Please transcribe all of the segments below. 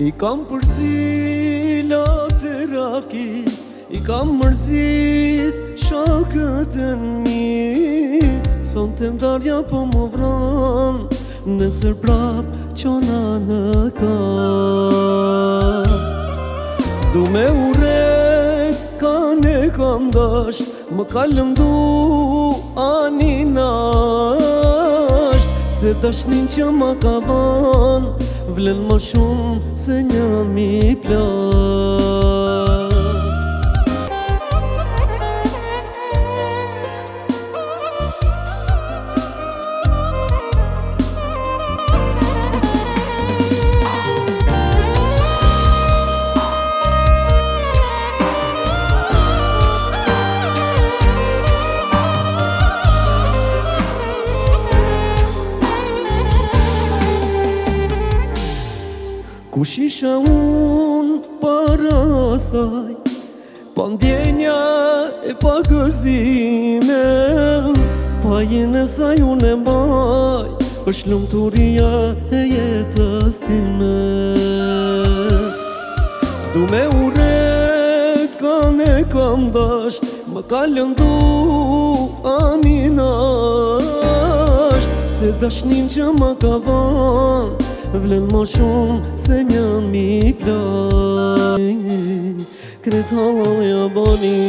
I kam përsila të raki, I kam mërzit shakët e mi. Son të ndarja po më vran, nesër prap qona në ka. S'du me uret, kanë e kam dash, më ka lëndu ani nasht. Se dashnin që ma ka dhan, vlen më shumë se një mi plak. Kush isha unë para saj, pa ndjenja e pa gëzime. Fajin e saj unë e mbaj, është lumturia e jetës time. S'du me uret, kanë e kam dash, më ka lëndu ani nasht. Se dashnin që më ka dhan, vlen më shumë se një mi plak. Kret halal boni,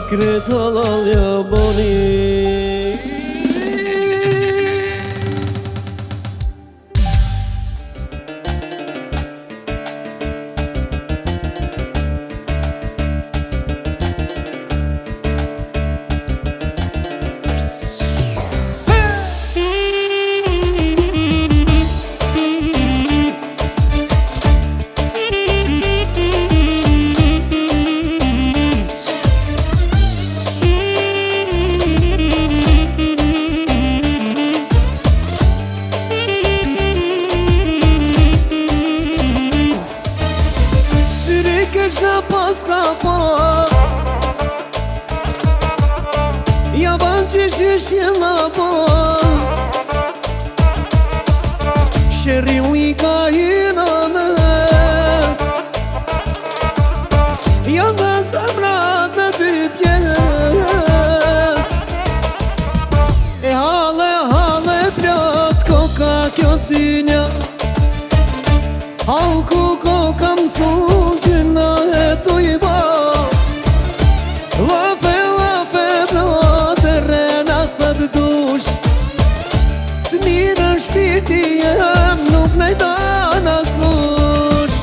kret halal boni. Kërësha pas ka pa, ja ban që shishjen na pa. Sheri u I ka hina mes, ja dhe zemrat në dy pjes. E hale plot koka kjo dynja, halku koka mësun që na e tu I ba. Lafe plot e rena sa të dush, të mirën shpirti jem nuk nejtan as mush.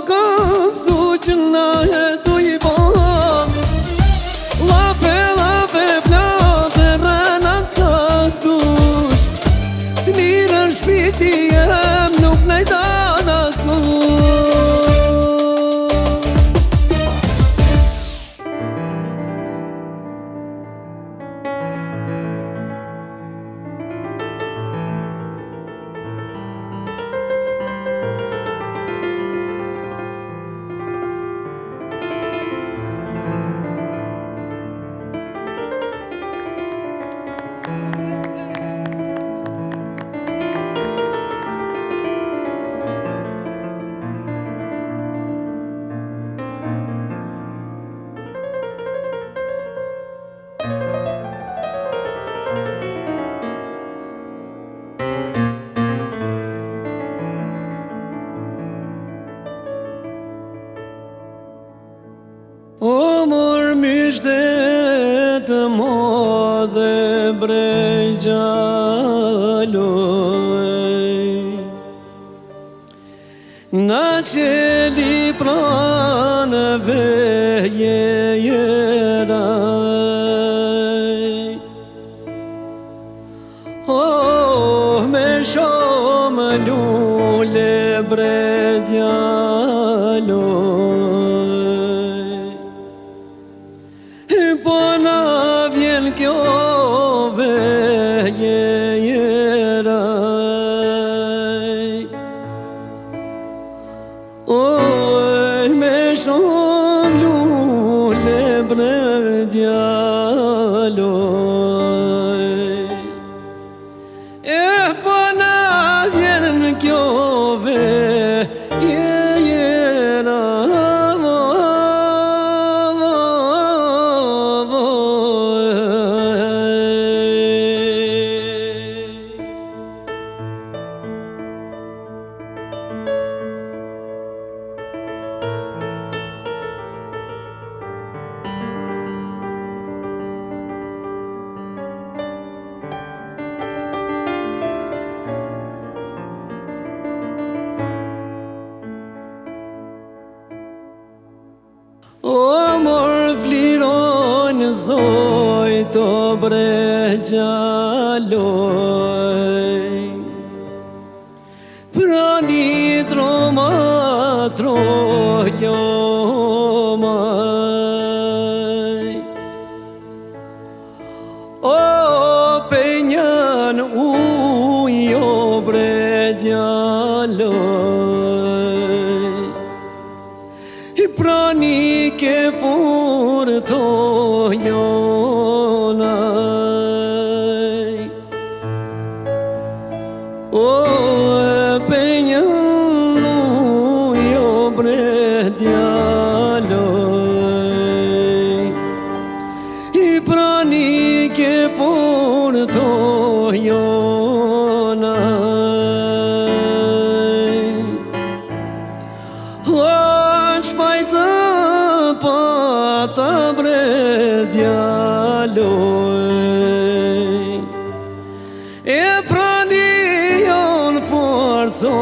Kam su që na jetu I bon Lape plate rëna sa dush Të mirën shpiti jem nuk nejdan as O mor mishte të modhe brej gjalloj Na qeli pranë veje jeraj O me shumë lule brej gjalloj Po na vjen kjo veje jeraj Oj me shumë lule bre djaloj Po na vjen kjo veje O mor vlirojnë zoj të bre gjalloj Pra një troma trojo maj O penjan ujo bre gjalloj Pra një ke furto jonaj O penjan ujo bre djaloj Pra një ke furto jonaj Pata bre djaloj Prani jon forco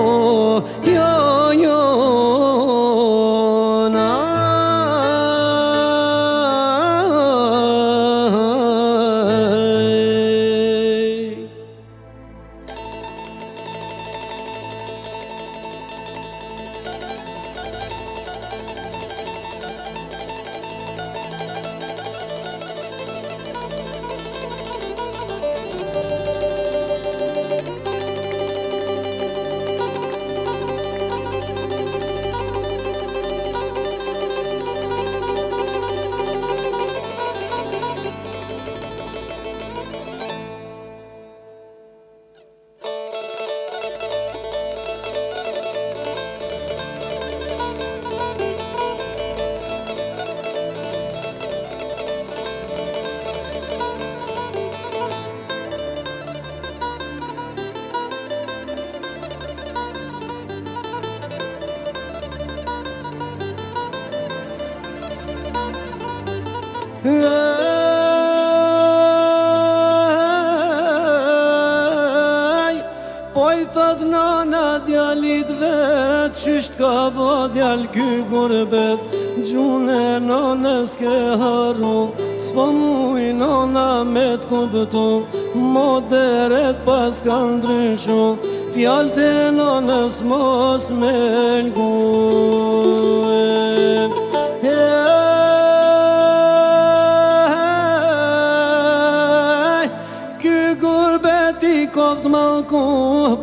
Po I thot nana djalit vet, qysht ka bo djal ky gurbet. Gjune nanës ke haru, s'po muj nana me t'kuptu, moderet pas ka ndryshu, fjallët e nanës mos me l'gujë. I koft malku,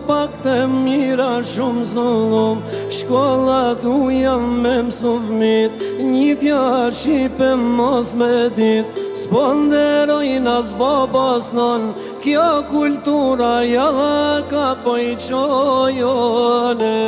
pak të mira shumë zullum. Shkollat u jam me mësu fmit, një fjarë shqipe mos me dit. S'po nderojnë as babas non, kjo kultura jalla ka po I qojone.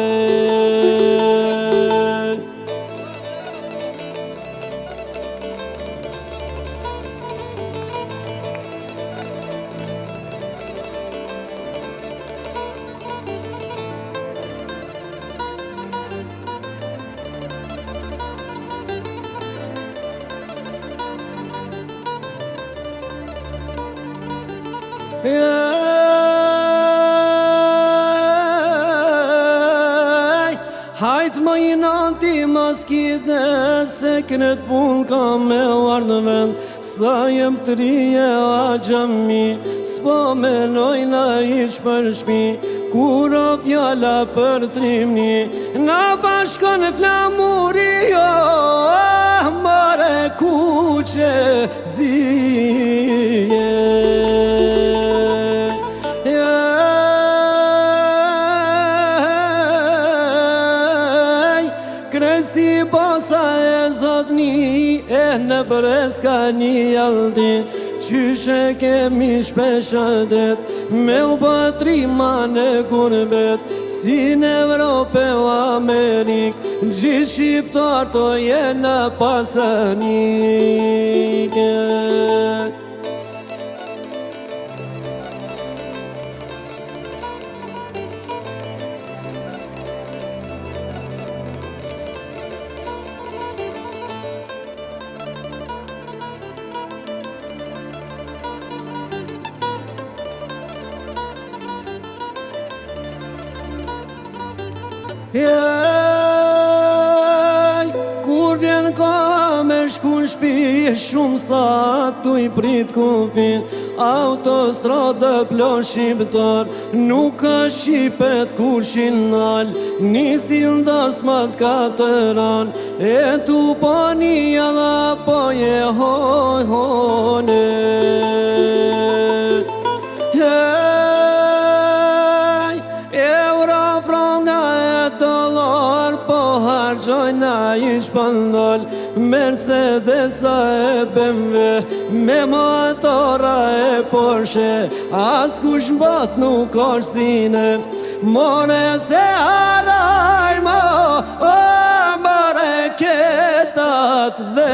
Hajt më I nati maskide, se kret pun ka me war në vend. Sa jem të rije a gjami, s'po menojna ish për shpi. Kura fjalla për trimni, na bashkon e flamuri, jo, mare kuqe zije. Kresi basa e zotni, e në breska një jaldi. Qyshe kemi shpeshadet, me u batrima në gurbet. Si në Evropë o Amerik, gjithë shqiptar to jena pasanike. Kur vjen ka me shku n'shpi, shumë sa tu I prit kufin. Autostrada plon shqiptar, nuk ka shqipet kur shinal. Nisin dasmat katëran, e tu po një jalla po je hoj hone. Hargjojna I shpandol, Mercedesa e BMW, me motora e Porsche, as kush mbat nuk orsine. More se haraj mo, o more ketat dhe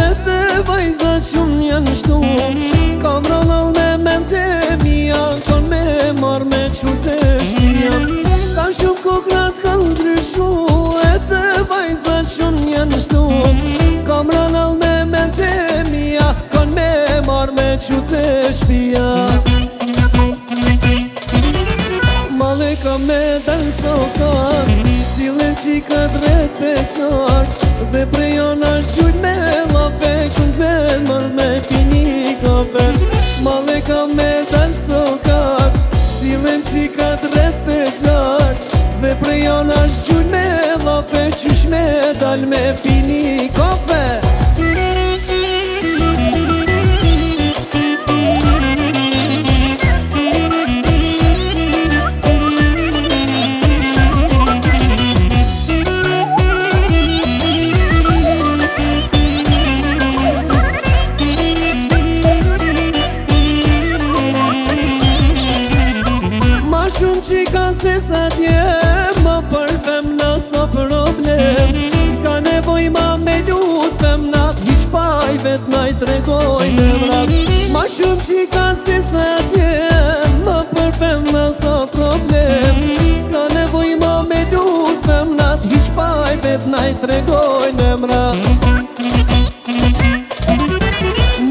edhe vajzat shumë janë shtu. Kam rëllë me mente mija, kon me marrë me qute shpia. Sa shumë kokrat kanë ndryshu, edhe vajzat shumë janë shtu. Kam rëllë me mente mija, kon me marrë me qute shpia. Male ka me dënë sotar, silën qika drejt e qartë. Dhe prejon është gjujt me lape, kënd me mërë me pini kafe. Male ka me dënë sotar, silën qika drejt e qartë. Dhe prejon është gjujt me lape, qysh me dal me pini kafe. tregojnë emrat. Ma shumë qika si se tjem, ma përpem në so problem. S'ka nevoj ma me lut femnat, hiq pa i vet na i tregojnë emrat.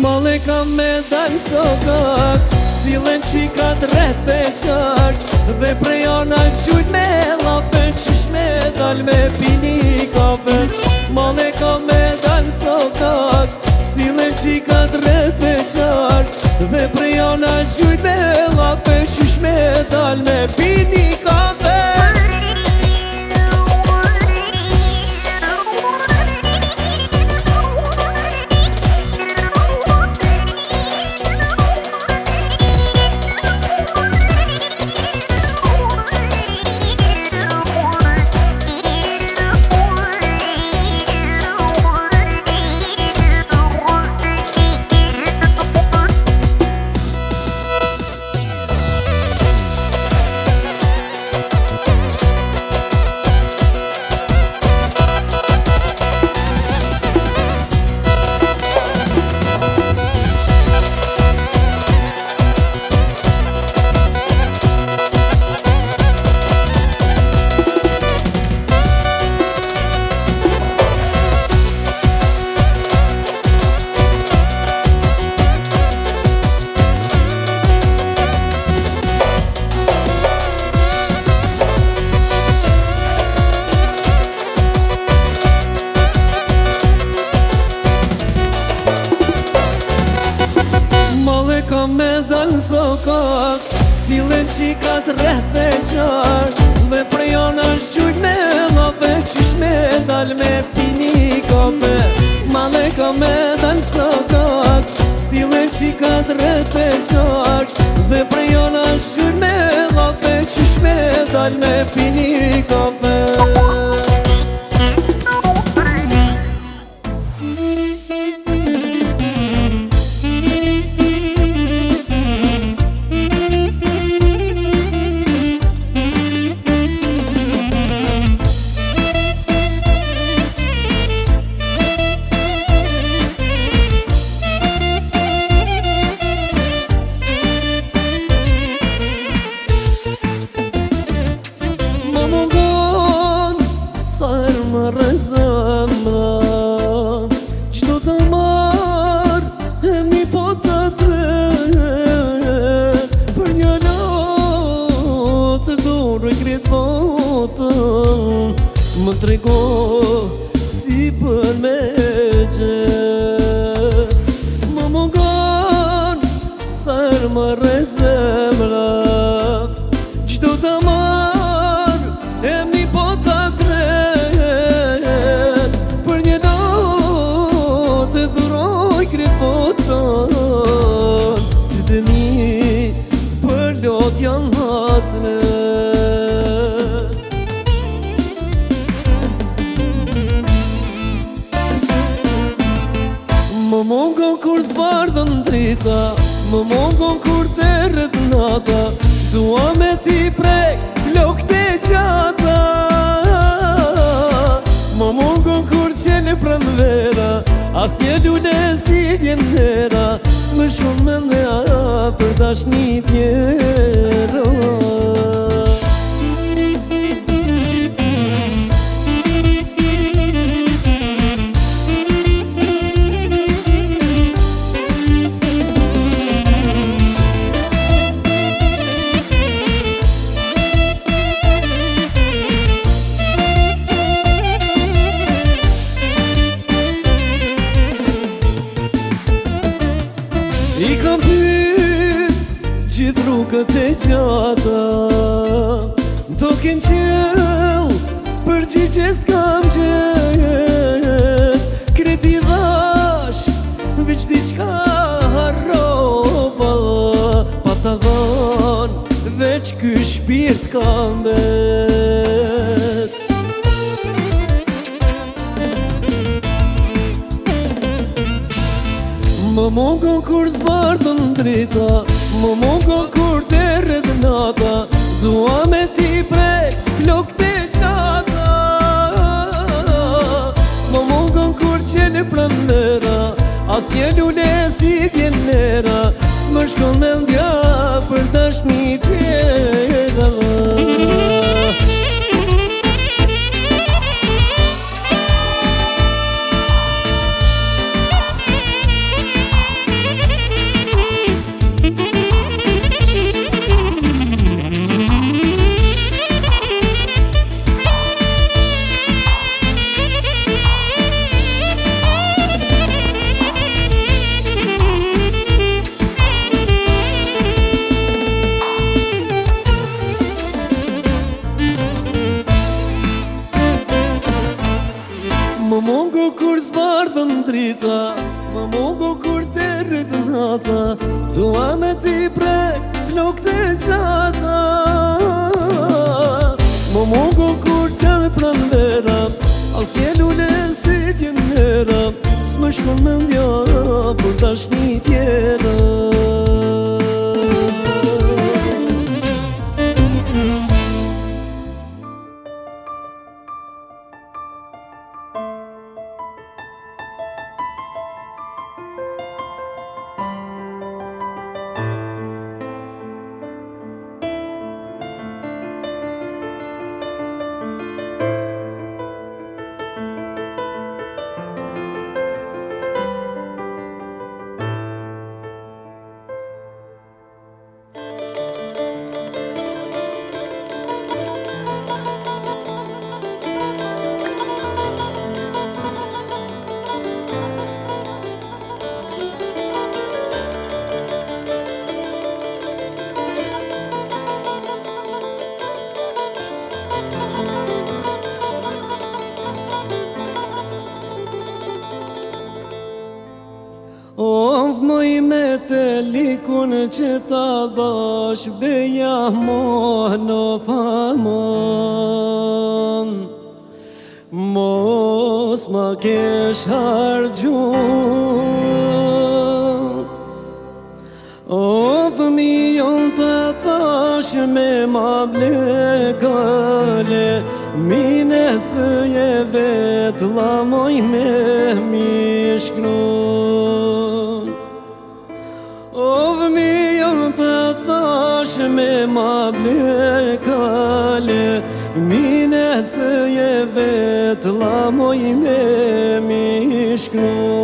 Male kam me dal sokak, silen qikat rreth e qark, dhe prej ana gjujt me lafe, qish me dal me pini kafe. Male kam me dal sokak, silen qikat rreth e qark, dhe prej ana gjujt me lafe, qish me dal me pini kafe. Kam me dal sokak, silen qikat rreth e qark, dhe prej ana gjujt me lafe, qish me dal me pini kafe. Male kam me dal sokak, silen qikat rreth e qark, dhe prej ana gjujt me lafe, qish me dal me pini kafe. Zemra, qdo të marrë, e mi po të dret, për një lotë dorë kretë botën, më trego si për me qet. Më mungon sërë më rezemra, qdo të marrë, e mi po të dret, për një natë e dhuroj kretë botën, si të mi për lot janë hasret. Më mungon kur zbardhën drita, më mungon kur të rrët nata, dua me ti prek flokët e gjata. Më mungon kur qene pranvera, as një lule si vjen hera, s'më shumë me ndea për dashni tjera. I kam pyet gjithë rrugët e gjata, tokin qëll përgjigje s'kam gjet. Kreti dhash veç diçka harrova, pa ta dhon veç ky shpirt kam bet. Më mungon kur zbardhën drita, më mungon kur të rrët nata, dua me ti prek flokët e gjata. Më mungon kur qene pranvera, as një lule Më shkon mendja për dashni tjetër. Më mungo kur zbardhën drita, më mungo kur të rritën hata, dua me ti prek flokët e gjata. Më mungo kur të pranvera, as një lule si pjemera, s'më shkon mendja për dashni tjera. Of moj me të likun që ta dhash beja mo në famon, mos ma kesh hargjun. Of mijon të thash me ma blekale, mine së je vet la moj me mishkron. Of mijon të thash me ma blekale, mine së je vet la moj me mishkron.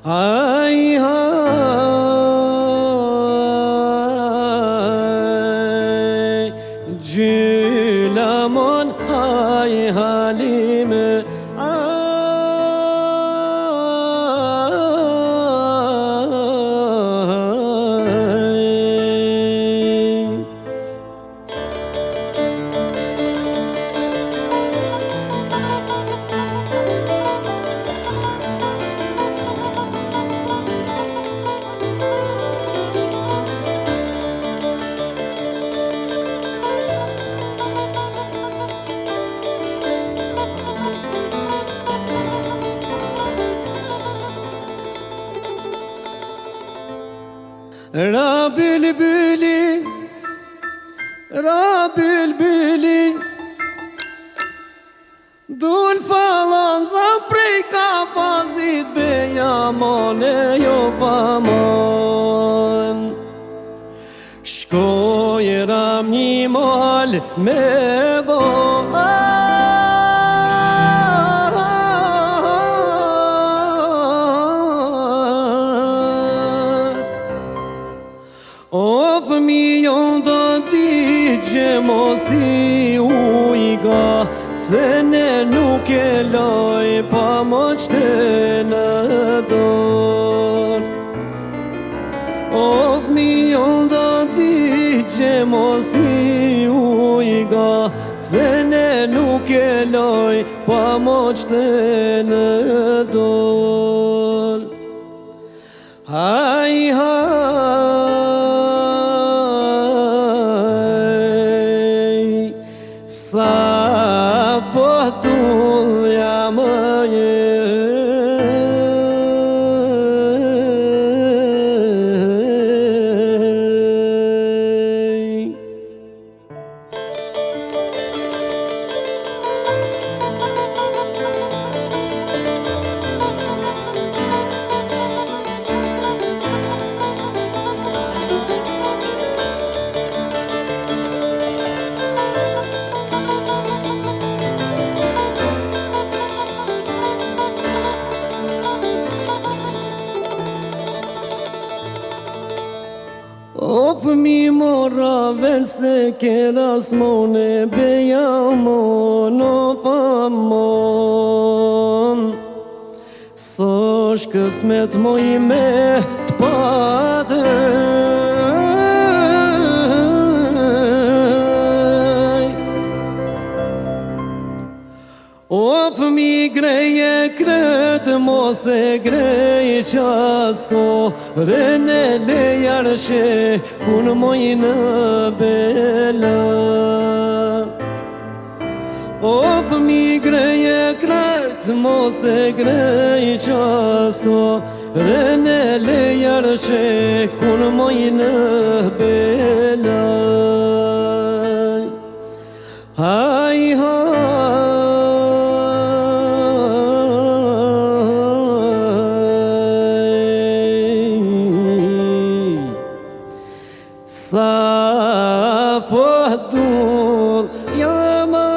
Aj, aj, gjylamon, aj, halime, Ra bülbüli, ra bülbüli, dul falan za prej kafazit beja mone jo pamon. Shkoj ram një mal me bo, o fëmijon do di që mos i ujga, se ne nuk e loj pa moqte në dorë. O fëmijon do di që mos i ujga, se ne nuk e loj pa moqte në dorë. Haj, haj, sa potullja më se quieras mone bejamo famon Sosh kësmet moj me t'pate O fëmi greje kretë mos e grej qasko Rene lejarshe kun moj në bela O fëmi greje kretë mos e grej qasko Rene lejarshe kun moj në bela Haj Sa fëtur jama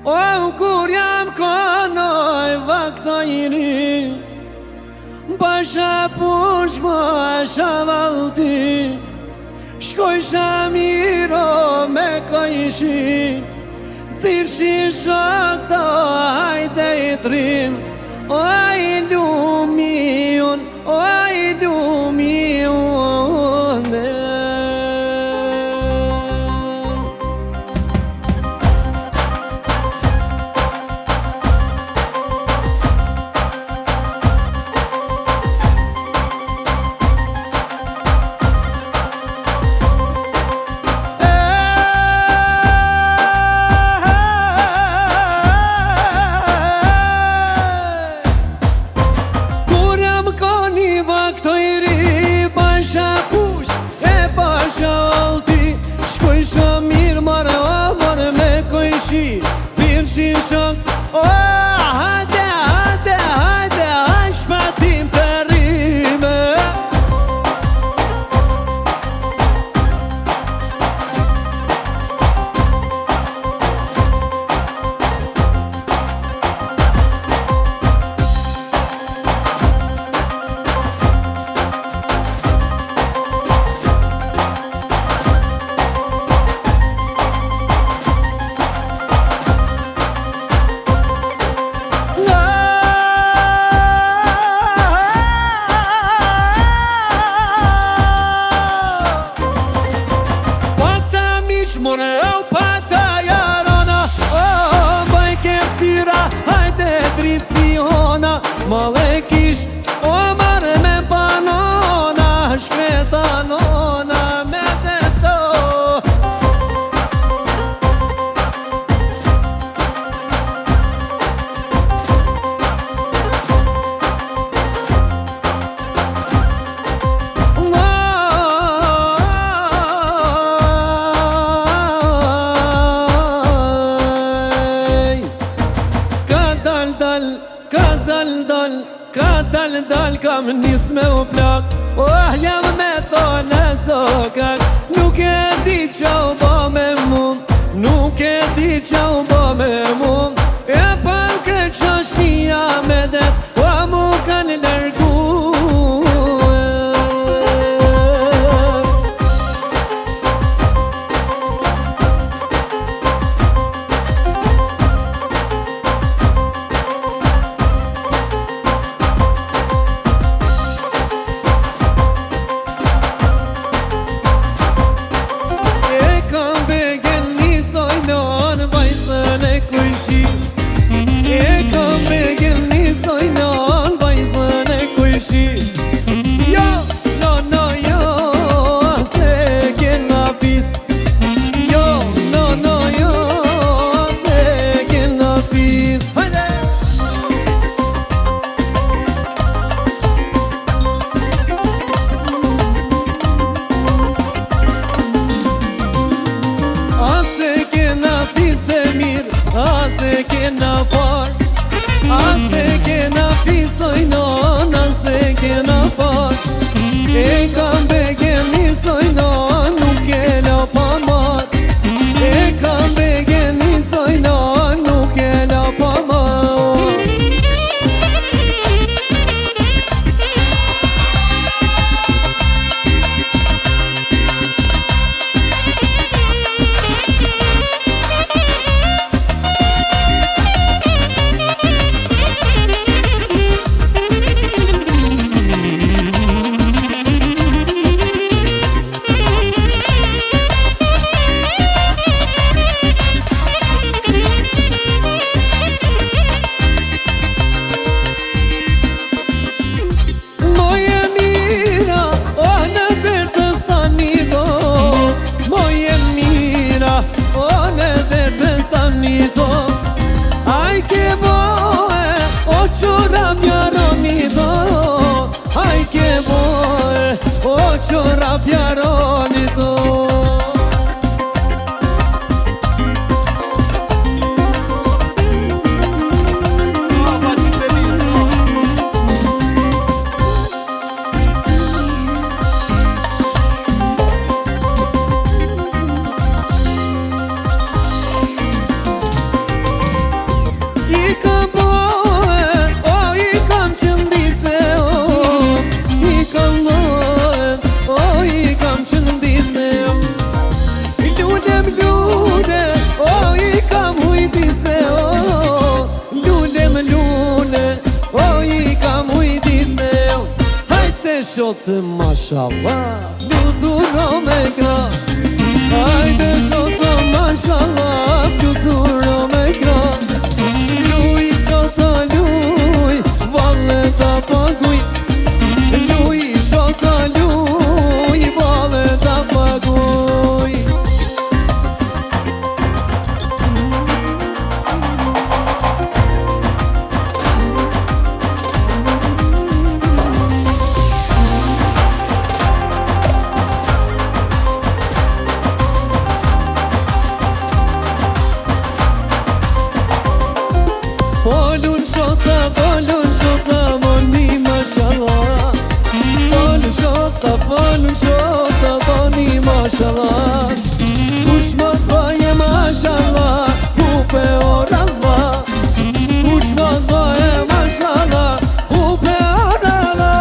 O kur jam konoj vaktajri Basha push basha valti Shkoj shamiro me kojshi Thirshi shakta hajde I trim O I lumion, o I lumion Pirshi shok, o hajde, hajde, hajde, hajde shpatim të rime More au pata jarona O baj keftyra hajde drisiona Male kish o mare me panona Shkreta nona me deto Ka dal kam nis me u plak Oh jam me thonë sokak Nuk e di qa u bo me mund Nuk e di qa u bo me mund E pan kret qashnia me det O mu kanë lërgu E kam begin nisoj në ka pjaroni to. Shotë mashallah, luturo me gra. Hajde shotë mashallah, luturo me gra. Luj shotë luj, valle ta paguj. Luj shotë luj, valle ta paguj. Bolun shota, moni mashallah. Bolun shota, moni mashallah. Kush mos vaje mashallah, upe orallah. Kush mos vaje mashallah, upe orallah.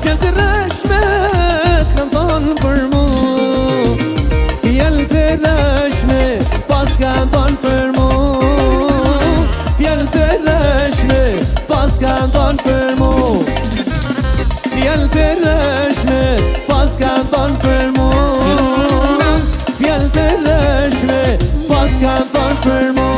Fjallë të rëshme t'kam thonë për mu, fjallë të rëshme pas kam thonë për mu, fjallë të rëshme pas kam thonë për mu, fjallë të rëshme pas kam thonë për mu, fjallë të rëshme pas kam thonë për mu.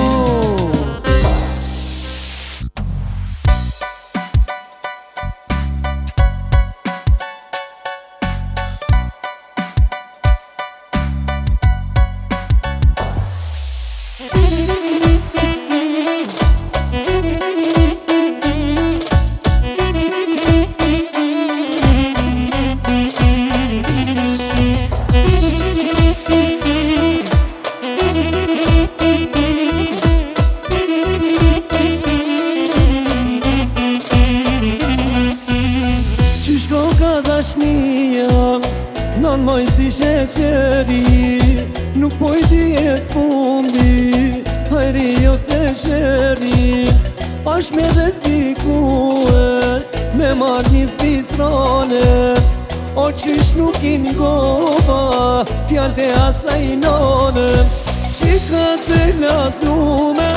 Non moj si sheqeri, nuk poj t'jet fundi, hajri jo se sheri. Pash me rezikue, me marrë një spisrone, o qysh nuk i ngova, fjallë të asaj none. Qika të lasnume,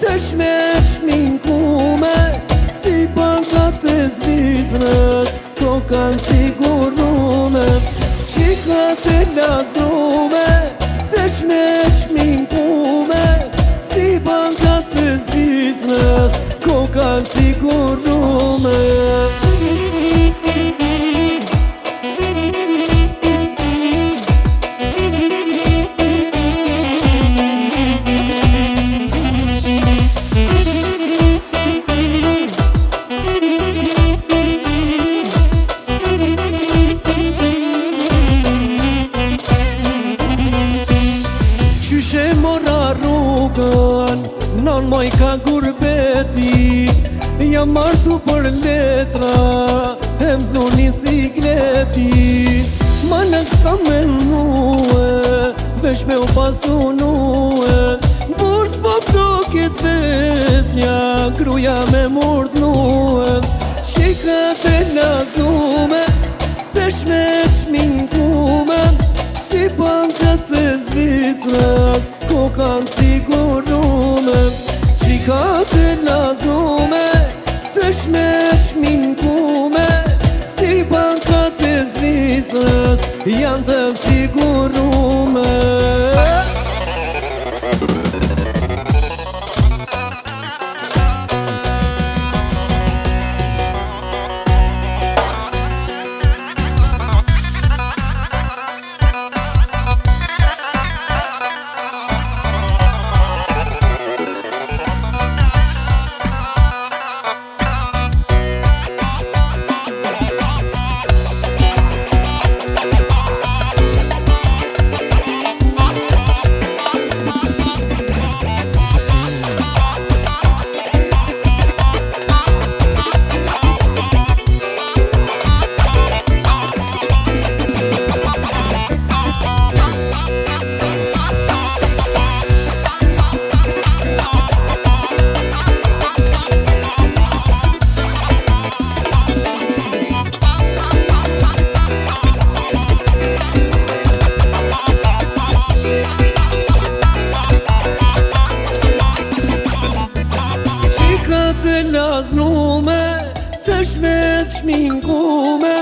të shme shminkume, si bankat të Zvizrës, kokan sigurume. Qika të lasnume, të shme shminkume, si bankat të Zvizrës, kokan sigurume. Qyshe mora rrugën, non moj ka gurbeti, jam martu për letra, e mzu një sikleti. Ma lëk s'ka me nue, vesh me u pasunue, burs po këtokit vetja, gruja me murdnue. Qika të lasnume, të shme shminkume, si bankat të Zvicrës, kokan sigurume. Qika të lasnume, të shme shminkume, si bankat të Zvicrës, janë të sigurume. Të lasnume, të shme shminkume,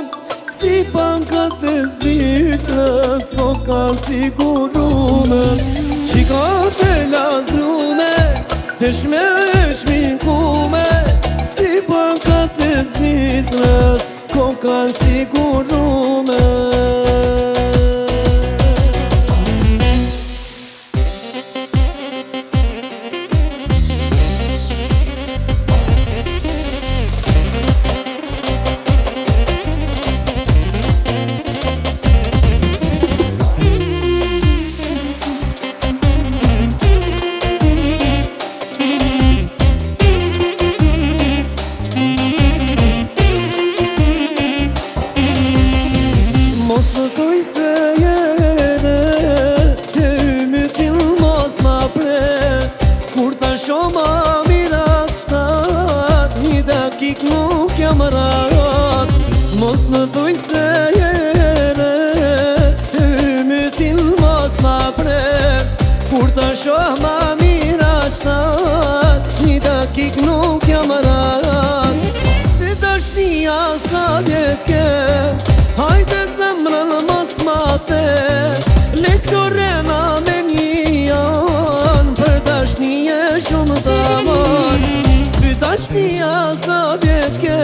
si bankat të Zvicrës, kokan sigurume. Qika të lasnume, të shme shminkume, si bankat të Zvicrës, kokan sigurume. Mos më thuj se jere Hymëtin mos ma prek Kur të shoh ma mira shtat Një dakik nuk jam rat S'pi dashnia sa vjet ke Hajde zemrën mos ma te Le këto rena me një janë Për dashnije shumë të amon S'pi dashnia sa vjet ke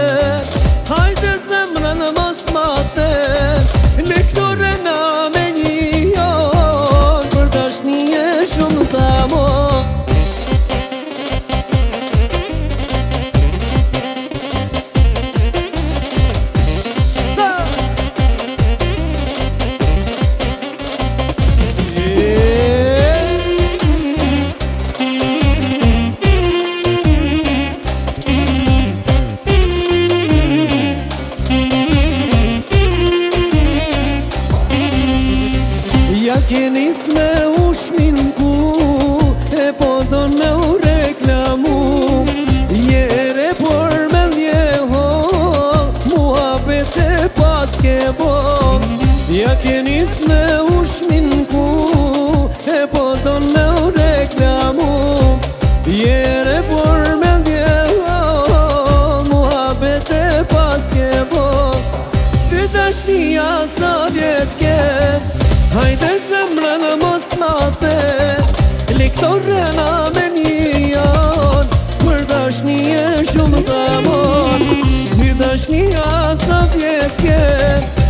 Hajde zemrën mos ma te Le këto rena me një janë Për dashnije shumë të amon Ja kenis me ushmin ku E po do me u reklamu Jere por me ndjeho Mua bete pas ke bon Ja kenis me ushmin ku E po do me u reklamu Jere por me ndjeho Mua bete pas ke bon S'pi dashnia sa vjet ke Hajde zemrën mos ma the Le këto rena me një janë Për dashnije shumë të amon S'pi dashnia sa vjet ke